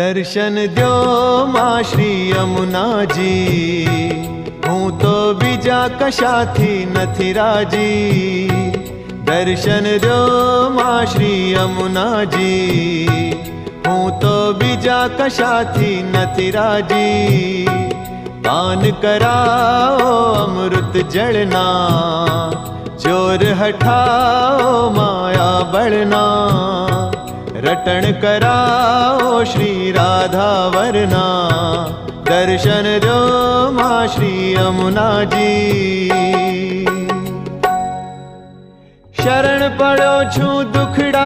दर्शन द्यो मां श्री यमुना जी, हूँ तो बीजा कशाथी नथी राजी। दर्शन द्यो मां श्री यमुना जी, हूँ तो बीजा कशाथी नथी राजी। पान कराओ अमृत जलना, जोर हटाओ माया बढ़ना। रटन कराओ श्री राधा वरना, दर्शन दो मां श्री यमुना जी। शरण पड़ो छू दुखड़ा